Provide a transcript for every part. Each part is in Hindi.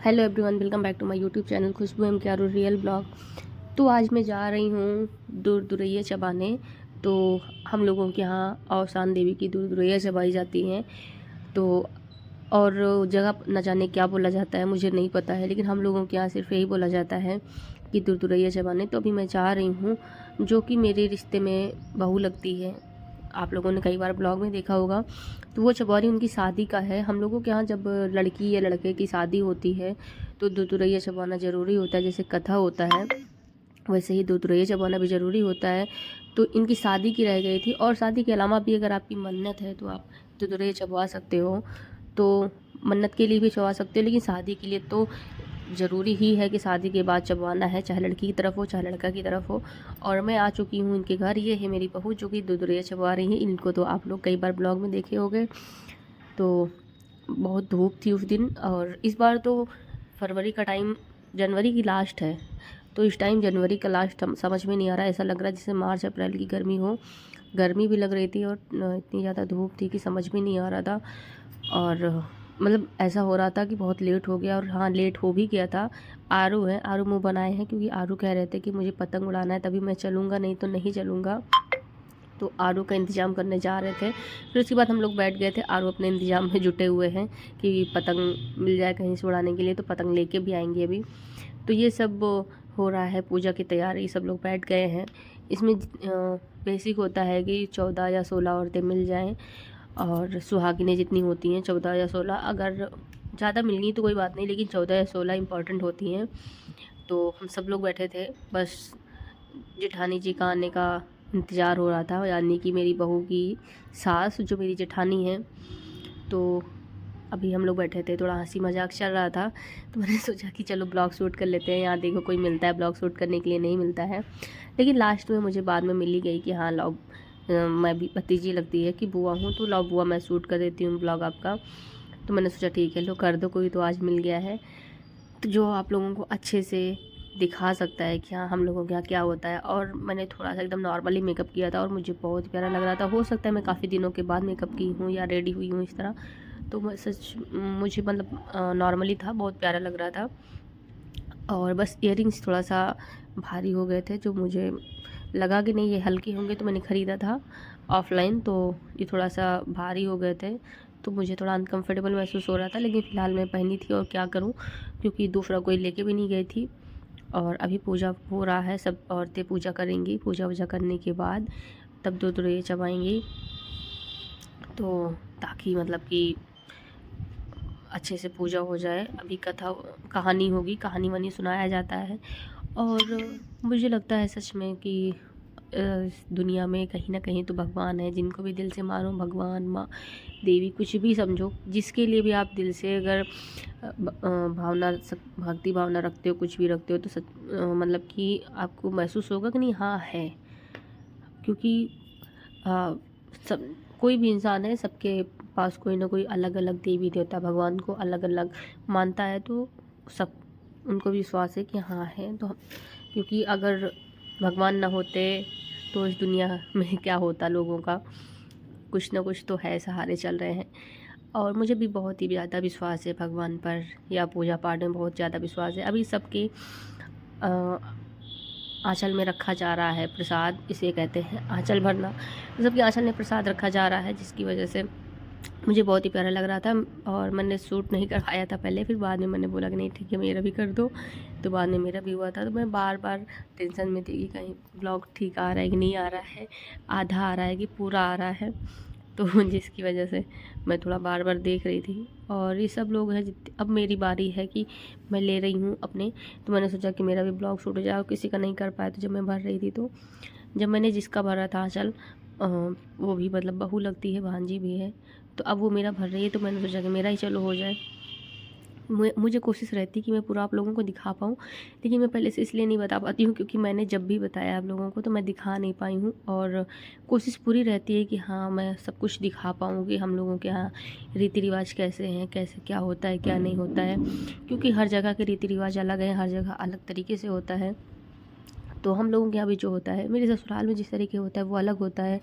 Hello everyone, welcome back to my YouTube channel Khushboo M K R real blog. तो आज मैं जा रही हूँ दूर दुरैया चबाने। तो हम लोगों के यहाँ औसान देवी की दूर दुरैया चबाई जाती हैं। तो और जगह न जाने क्या बोला जाता है मुझे नहीं पता है, लेकिन हम लोगों के यहाँ सिर्फ यही बोला जाता है कि दूर दुरैया चबाने। तो अभी मैं जा रही हूँ, जो कि मेरे रिश्ते में बहू लगती है। आप लोगों ने कई बार ब्लॉग में देखा होगा। तो वो चबौरी उनकी शादी का है। हम लोगों के यहाँ जब लड़की या लड़के की शादी होती है तो दूधुरैया चबाना ज़रूरी होता है। जैसे कथा होता है वैसे ही दूधुरैया चबाना भी ज़रूरी होता है। तो इनकी शादी की रह गई थी, और शादी के अलावा भी अगर आपकी मन्नत है तो आप दूधुरैया चबवा सकते हो। तो मन्नत के लिए भी चबवा सकते हो, लेकिन शादी के लिए तो ज़रूरी ही है कि शादी के बाद चबवाना है, चाहे लड़की की तरफ हो चाहे लड़का की तरफ हो। और मैं आ चुकी हूँ इनके घर। ये है मेरी बहू जो कि दूधुरैया चबवा रही है। इनको तो आप लोग कई बार ब्लॉग में देखे होंगे। तो बहुत धूप थी उस दिन, और इस बार तो फरवरी का टाइम जनवरी की लास्ट है। तो इस टाइम जनवरी का लास्ट समझ में नहीं आ रहा, ऐसा लग रहा है जैसे मार्च अप्रैल की गर्मी हो। गर्मी भी लग रही थी और इतनी ज़्यादा धूप थी कि समझ में नहीं आ रहा था। और मतलब ऐसा हो रहा था कि बहुत लेट हो गया, और हाँ लेट हो भी गया था। आरू है, आरू मुँह बनाए हैं, क्योंकि आरू कह रहे थे कि मुझे पतंग उड़ाना है तभी मैं चलूँगा, नहीं तो नहीं चलूँगा। तो आरू का इंतज़ाम करने जा रहे थे। फिर उसके बाद हम लोग बैठ गए थे। आरू अपने इंतज़ाम में जुटे हुए हैं कि पतंग मिल जाए कहीं से उड़ाने के लिए, तो पतंग लेके भी आएंगे अभी। तो ये सब हो रहा है, पूजा की तैयारी, सब लोग बैठ गए हैं। इसमें बेसिक होता है कि 14 या 16 औरतें मिल जाएं, और सुहागिनें जितनी होती हैं 14 या 16। अगर ज़्यादा मिल गई तो कोई बात नहीं, लेकिन 14 या 16 इम्पॉर्टेंट होती हैं। तो हम सब लोग बैठे थे, बस जेठानी जी का आने का इंतज़ार हो रहा था, यानी कि मेरी बहू की सास जो मेरी जेठानी है। तो अभी हम लोग बैठे थे, थोड़ा हंसी मजाक चल रहा था। तो मैंने सोचा कि चलो ब्लॉग शूट कर लेते हैं। यहाँ देखो कोई मिलता है ब्लॉग शूट करने के लिए, नहीं मिलता है। लेकिन लास्ट में मुझे बाद में मिल ही गई कि हाँ लाओ, मैं भी भतीजी लगती है कि बुआ हूँ, तो लाओ बुआ मैं शूट कर देती हूँ ब्लॉग आपका। तो मैंने सोचा ठीक है लो कर दो, कोई तो आज मिल गया है तो जो आप लोगों को अच्छे से दिखा सकता है कि हाँ हम लोगों के यहाँ क्या होता है। और मैंने थोड़ा सा एकदम नॉर्मली मेकअप किया था और मुझे बहुत प्यारा लग रहा था। हो सकता है मैं काफ़ी दिनों के बाद मेकअप की हूँ या रेडी हुई हूँ इस तरह। तो मैं सच मुझे मतलब नॉर्मली था, बहुत प्यारा लग रहा था। और बस इयररिंग्स थोड़ा सा भारी हो गए थे, जो मुझे लगा कि नहीं ये हल्के होंगे, तो मैंने ख़रीदा था ऑफ़लाइन। तो ये थोड़ा सा भारी हो गए थे, तो मुझे थोड़ा अनकंफर्टेबल महसूस हो रहा था। लेकिन फ़िलहाल मैं पहनी थी, और क्या करूँ, क्योंकि दूसरा कोई लेके भी नहीं गई थी। और अभी पूजा हो रहा है, सब औरतें पूजा करेंगी। पूजा वूजा करने के बाद तब दूध ये चबाएँगी, तो ताकि मतलब कि अच्छे से पूजा हो जाए। अभी कथा कहानी होगी, कहानी वानी सुनाया जाता है। और मुझे लगता है सच में कि दुनिया में कहीं ना कहीं तो भगवान है। जिनको भी दिल से मानो, भगवान, माँ, देवी, कुछ भी समझो, जिसके लिए भी आप दिल से अगर भावना भक्ति भावना रखते हो, कुछ भी रखते हो, तो मतलब कि आपको महसूस होगा कि नहीं हाँ है। क्योंकि सब कोई भी इंसान है, सबके पास कोई ना कोई अलग अलग देवी देवता भगवान को अलग अलग मानता है। तो सब उनको भी विश्वास है कि हाँ है। तो क्योंकि अगर भगवान ना होते तो इस दुनिया में क्या होता लोगों का, कुछ ना कुछ तो है, सहारे चल रहे हैं। और मुझे भी बहुत ही ज़्यादा विश्वास है भगवान पर, या पूजा पाठ में बहुत ज़्यादा विश्वास है। अभी सबके आंचल में रखा जा रहा है प्रसाद, इसे कहते हैं आंचल भरना। सबके आंचल में प्रसाद रखा जा रहा है, जिसकी वजह से मुझे बहुत ही प्यारा लग रहा था। और मैंने शूट नहीं करवाया था पहले, फिर बाद में मैंने बोला कि नहीं ठीक है मेरा भी कर दो। तो बाद में मेरा भी हुआ था। तो मैं बार बार टेंशन में थी कि कहीं ब्लॉग ठीक आ रहा है कि नहीं आ रहा है, आधा आ रहा है कि पूरा आ रहा है। तो जिसकी वजह से मैं थोड़ा बार बार देख रही थी। और ये सब लोग हैं, अब मेरी बारी है कि मैं ले रही हूँ अपने। तो मैंने सोचा कि मेरा भी ब्लॉग शूट हो जाए, और किसी का नहीं कर पाया। तो जब मैं भर रही थी, तो जब मैंने जिसका भरा था आंचल, वो भी मतलब बहू लगती है, भांजी भी है, तो अब वो मेरा भर रही है। तो मैंने सोचा कि मेरा ही चलो हो जाए। मुझे कोशिश रहती कि मैं पूरा आप लोगों को दिखा पाऊँ, लेकिन मैं पहले से इसलिए नहीं बता पाती हूँ क्योंकि मैंने जब भी बताया आप लोगों को तो मैं दिखा नहीं पाई हूँ। और कोशिश पूरी रहती है कि हाँ मैं सब कुछ दिखा पाऊँ कि हम लोगों के यहाँ रीति रिवाज कैसे हैं, कैसे क्या होता है क्या नहीं होता है। क्योंकि हर जगह के रीति रिवाज अलग हैं, हर जगह अलग तरीके से होता है। तो हम लोगों के यहाँ भी जो होता है, मेरे ससुराल में जिस तरीके होता है वो अलग होता है,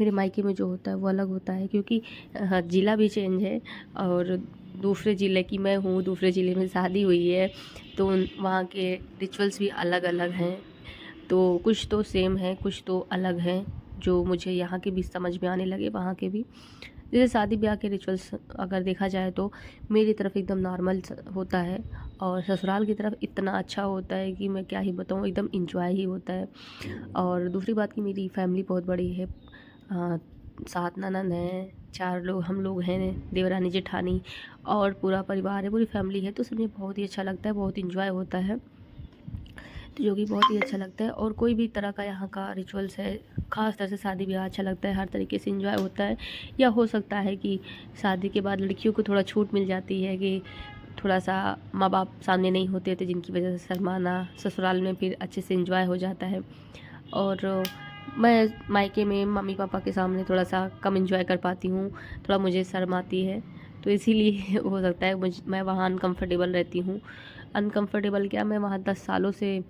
मेरे मायके में जो होता है वो अलग होता है। क्योंकि हाँ, ज़िला भी चेंज है, और दूसरे ज़िले की मैं हूँ, दूसरे ज़िले में शादी हुई है, तो वहाँ के रिचुअल्स भी अलग अलग हैं। तो कुछ तो सेम है, कुछ तो अलग हैं, जो मुझे यहाँ के भी समझ में आने लगे, वहाँ के भी। जैसे शादी ब्याह के रिचुअल्स अगर देखा जाए तो मेरी तरफ एकदम नॉर्मल होता है, और ससुराल की तरफ इतना अच्छा होता है कि मैं क्या ही बताऊँ, एकदम इंजॉय ही होता है। और दूसरी बात कि मेरी फैमिली बहुत बड़ी है, 7 ननद हैं, 4 लोग हम लोग हैं, देवरानी जेठानी और पूरा परिवार है, पूरी फैमिली है, तो सब बहुत ही अच्छा लगता है, बहुत इंजॉय होता है, तो जो कि बहुत ही अच्छा लगता है। और कोई भी तरह का यहाँ का रिचुअल्स है, ख़ास तरह से शादी ब्याह अच्छा लगता है, हर तरीके से इंजॉय होता है। या हो सकता है कि शादी के बाद लड़कियों को थोड़ा छूट मिल जाती है कि थोड़ा सा माँ बाप सामने नहीं होते थे, जिनकी वजह से शर्माना, ससुराल में फिर अच्छे से इंजॉय हो जाता है। और मैं मायके में मम्मी पापा के सामने थोड़ा सा कम इंजॉय कर पाती हूँ, थोड़ा मुझे शर्म आती है, तो इसीलिए हो सकता है मैं वहाँ अनकंफर्टेबल रहती हूँ। अनकंफर्टेबल क्या, मैं वहाँ 10 सालों से,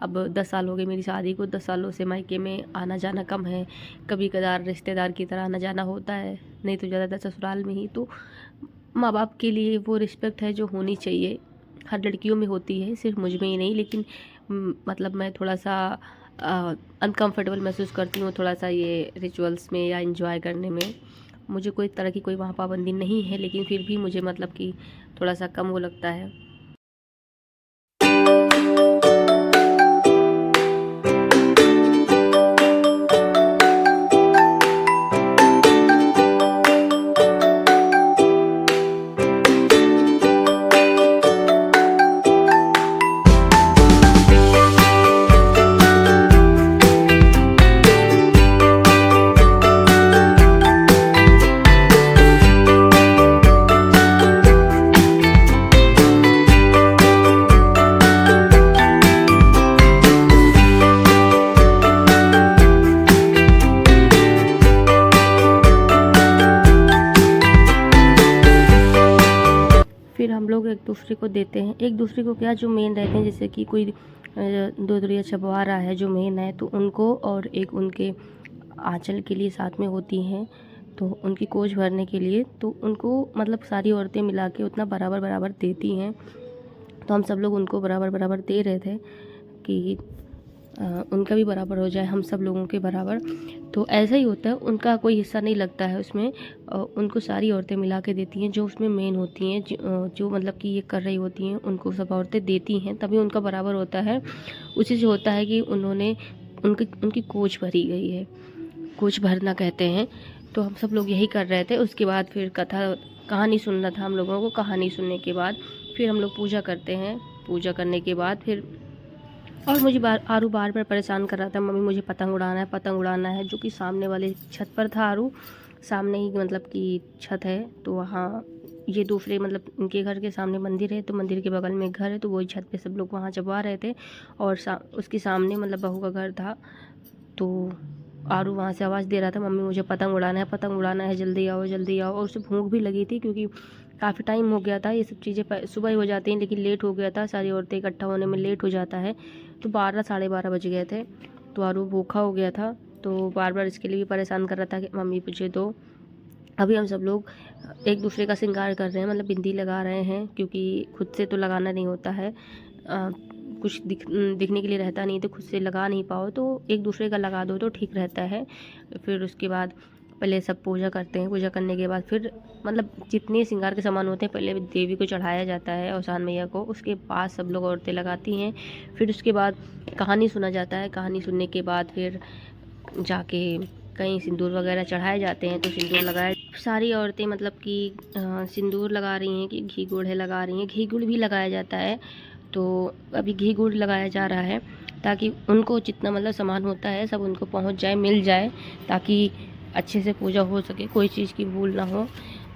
अब 10 साल हो गए मेरी शादी को, 10 सालों से मायके में आना जाना कम है। कभी कदार रिश्तेदार की तरह आना जाना होता है, नहीं तो ज़्यादातर ससुराल में ही। तो माँ बाप के लिए वो रिस्पेक्ट है जो होनी चाहिए, हर लड़कियों में होती है, सिर्फ मुझ में ही नहीं। लेकिन मतलब मैं थोड़ा सा अनकंफर्टेबल महसूस करती हूँ थोड़ा सा ये रिचुअल्स में या इंजॉय करने में। मुझे कोई तरह की कोई वहाँ पाबंदी नहीं है, लेकिन फिर भी मुझे मतलब कि थोड़ा सा कम वो लगता है। फिर हम लोग एक दूसरे को देते हैं, एक दूसरे को क्या, जो मेन रहते हैं, जैसे कि कोई दूध छपवा रहा है जो मेन है, तो उनको, और एक उनके आंचल के लिए साथ में होती हैं, तो उनकी कोच भरने के लिए, तो उनको मतलब सारी औरतें मिला के उतना बराबर बराबर देती हैं। तो हम सब लोग उनको बराबर बराबर दे रहे थे कि उनका भी बराबर हो जाए, हम सब लोगों के बराबर। तो ऐसा ही होता है, उनका कोई हिस्सा नहीं लगता है उसमें, उनको सारी औरतें मिला के देती हैं, जो उसमें मेन होती हैं, जो मतलब कि ये कर रही होती हैं, उनको सब औरतें देती हैं, तभी उनका बराबर होता है। उसी से होता है कि उन्होंने उनकी कोच भरी गई है, कोच भरना कहते हैं। तो हम सब लोग यही कर रहे थे। उसके बाद फिर कहानी सुनना था हम लोगों को। कहानी सुनने के बाद फिर हम लोग पूजा करते हैं। पूजा करने के बाद फिर, और मुझे आरू बार बार परेशान कर रहा था, मम्मी मुझे पतंग उड़ाना है, पतंग उड़ाना है, जो कि सामने वाले छत पर था। आरू सामने ही मतलब कि छत है, तो वहाँ ये दूसरे मतलब इनके घर के सामने मंदिर है, तो मंदिर के बगल में एक घर है, तो वही छत पे सब लोग वहाँ चबा रहे थे। और उसके सामने मतलब बहू का घर था, तो आरू वहाँ से आवाज़ दे रहा था, मम्मी मुझे पतंग उड़ाना है, पतंग उड़ाना है, जल्दी आओ जल्दी आओ। और उसे भूख भी लगी थी, क्योंकि काफ़ी टाइम हो गया था। ये सब चीज़ें सुबह ही हो जाती हैं, लेकिन लेट हो गया था, सारी औरतें इकट्ठा होने में लेट हो जाता है, तो 12 साढ़े 12 बज गए थे। तो आरू भूखा हो गया था, तो बार बार इसके लिए भी परेशान कर रहा था कि मम्मी मुझे दो। अभी हम सब लोग एक दूसरे का श्रृंगार कर रहे हैं, मतलब बिंदी लगा रहे हैं, क्योंकि खुद से तो लगाना नहीं होता है, कुछ दिखने के लिए रहता नहीं, तो खुद से लगा नहीं पाओ तो एक दूसरे का लगा दो तो ठीक रहता है। फिर उसके बाद पहले सब पूजा करते हैं। पूजा करने के बाद फिर मतलब जितने श्रृंगार के सामान होते हैं पहले देवी को चढ़ाया जाता है, औसान मैया को। उसके बाद सब लोग औरतें लगाती हैं। फिर उसके बाद कहानी सुना जाता है। कहानी सुनने के बाद फिर जाके कहीं सिंदूर वगैरह चढ़ाए जाते हैं, तो सिंदूर लगाए, सारी औरतें मतलब कि सिंदूर लगा रही हैं कि घी गुड़ है लगा रही हैं। घी गुड़ भी लगाया जाता है, तो अभी घी गुड़ लगाया जा रहा है, ताकि उनको जितना मतलब सामान होता है सब उनको पहुंच जाए, मिल जाए, ताकि अच्छे से पूजा हो सके, कोई चीज़ की भूल ना हो।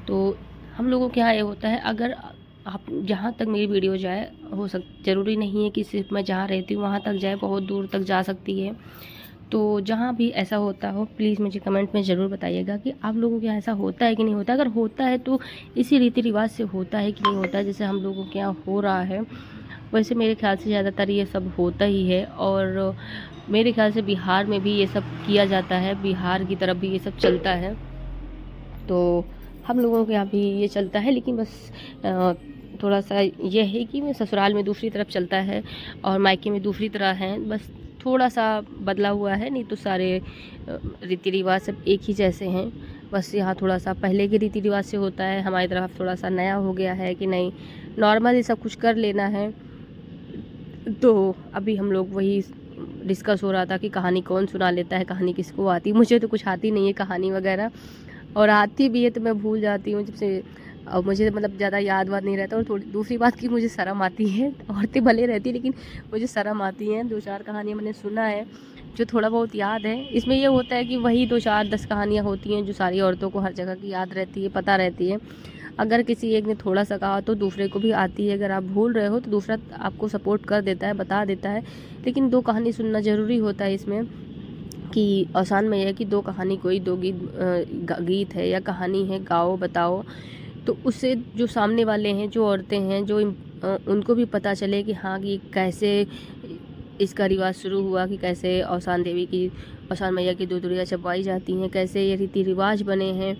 तो हम लोगों के यहाँ ये होता है, अगर आप जहाँ तक मेरी वीडियो जाए, ज़रूरी नहीं है कि सिर्फ मैं जहाँ रहती हूँ वहाँ तक जाए, बहुत दूर तक जा सकती है। तो जहाँ भी ऐसा होता हो प्लीज़ मुझे कमेंट में ज़रूर बताइएगा कि आप लोगों के यहाँ ऐसा होता है कि नहीं होता। अगर होता है तो इसी रीति रिवाज से होता है कि नहीं होता है, जैसे हम लोगों के यहाँ हो रहा है। वैसे मेरे ख्याल से ज़्यादातर ये सब होता ही है, और मेरे ख्याल से बिहार में भी ये सब किया जाता है, बिहार की तरफ भी ये सब चलता है। तो हम लोगों के यहाँ भी ये चलता है, लेकिन बस थोड़ा सा ये है कि मैं ससुराल में दूसरी तरफ चलता है और मायके में दूसरी तरह है, बस थोड़ा सा बदला हुआ है, नहीं तो सारे रीति रिवाज सब एक ही जैसे हैं। बस यहाँ थोड़ा सा पहले के रीति रिवाज से होता है, हमारी तरफ थोड़ा सा नया हो गया है कि नहीं नॉर्मल ही सब कुछ कर लेना है। तो अभी हम लोग वही डिस्कस हो रहा था कि कहानी कौन सुना लेता है, कहानी किसको आती। मुझे तो कुछ आती नहीं है कहानी वगैरह, और आती भी है तो मैं भूल जाती हूँ जब से, और मुझे मतलब ज़्यादा याद वाद नहीं रहता। और थोड़ी दूसरी बात कि मुझे शर्म आती है, औरतें भले रहती है लेकिन मुझे शर्म आती हैं। 2-4 कहानियाँ मैंने सुना है जो थोड़ा बहुत याद है। इसमें ये होता है कि वही 2-4-10 कहानियाँ होती हैं जो सारी औरतों को हर जगह की याद रहती है, पता रहती है। अगर किसी एक ने थोड़ा सा कहा तो दूसरे को भी आती है। अगर आप भूल रहे हो तो दूसरा आपको सपोर्ट कर देता है, बता देता है। लेकिन 2 कहानी सुनना ज़रूरी होता है इसमें, कि आसान में यह है कि 2 कहानी कोई 2 गीत है या कहानी है, गाओ बताओ, तो उससे जो सामने वाले हैं, जो औरतें हैं, जो उनको भी पता चले कि हाँ कि कैसे इसका रिवाज शुरू हुआ, कि कैसे औसान मैया की दूधरिया चबवाई जाती हैं, कैसे ये रीति रिवाज बने हैं।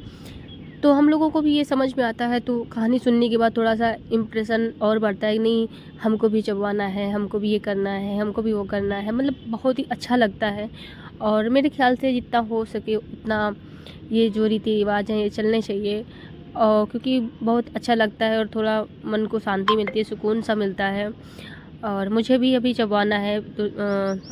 तो हम लोगों को भी ये समझ में आता है। तो कहानी सुनने के बाद थोड़ा सा इम्प्रेशन और बढ़ता है, नहीं हमको भी चबवाना है, हमको भी ये करना है, हमको भी वो करना है, मतलब बहुत ही अच्छा लगता है। और मेरे ख्याल से जितना हो सके उतना ये जो रीति रिवाज हैं ये चलने चाहिए, और क्योंकि बहुत अच्छा लगता है और थोड़ा मन को शांति मिलती है, सुकून सा मिलता है। और मुझे भी अभी चबवाना है तो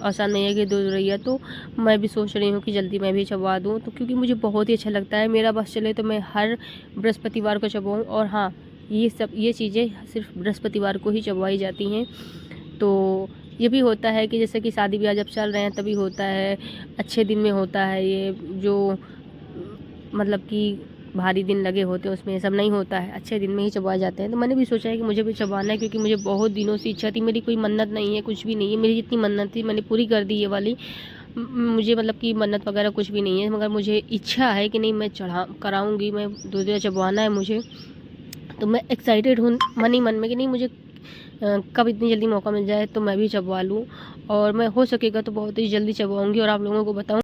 औसान मैया की दूधरैया, तो मैं भी सोच रही हूँ कि जल्दी मैं भी चबवा दूँ, तो क्योंकि मुझे बहुत ही अच्छा लगता है। मेरा बस चले तो मैं हर बृहस्पतिवार को चबवाऊँ। और हाँ, ये चीज़ें सिर्फ बृहस्पतिवार को ही चबवाई जाती हैं। तो ये भी होता है कि जैसे कि शादी ब्याह जब चल रहे हैं तभी होता है, अच्छे दिन में होता है ये, जो मतलब कि भारी दिन लगे होते हैं उसमें ये सब नहीं होता है, अच्छे दिन में ही चबवाए जाते हैं। तो मैंने भी सोचा है कि मुझे भी चबवाना है, क्योंकि मुझे बहुत दिनों से इच्छा थी। मेरी कोई मन्नत नहीं है, कुछ भी नहीं है, मेरी जितनी मन्नत थी मैंने पूरी कर दी ये वाली। मुझे मतलब कि मन्नत वगैरह कुछ भी नहीं है, मगर मुझे इच्छा है कि नहीं मैं कराऊँगी, मैं दूध चबवाना है मुझे। तो मैं एक्साइटेड हूँ मन ही मन में कि नहीं मुझे कब इतनी जल्दी मौका मिल जाए तो मैं भी चबवा लूँ, और मैं हो सकेगा तो बहुत ही जल्दी चबवाऊँगी और आप लोगों को बताऊँ।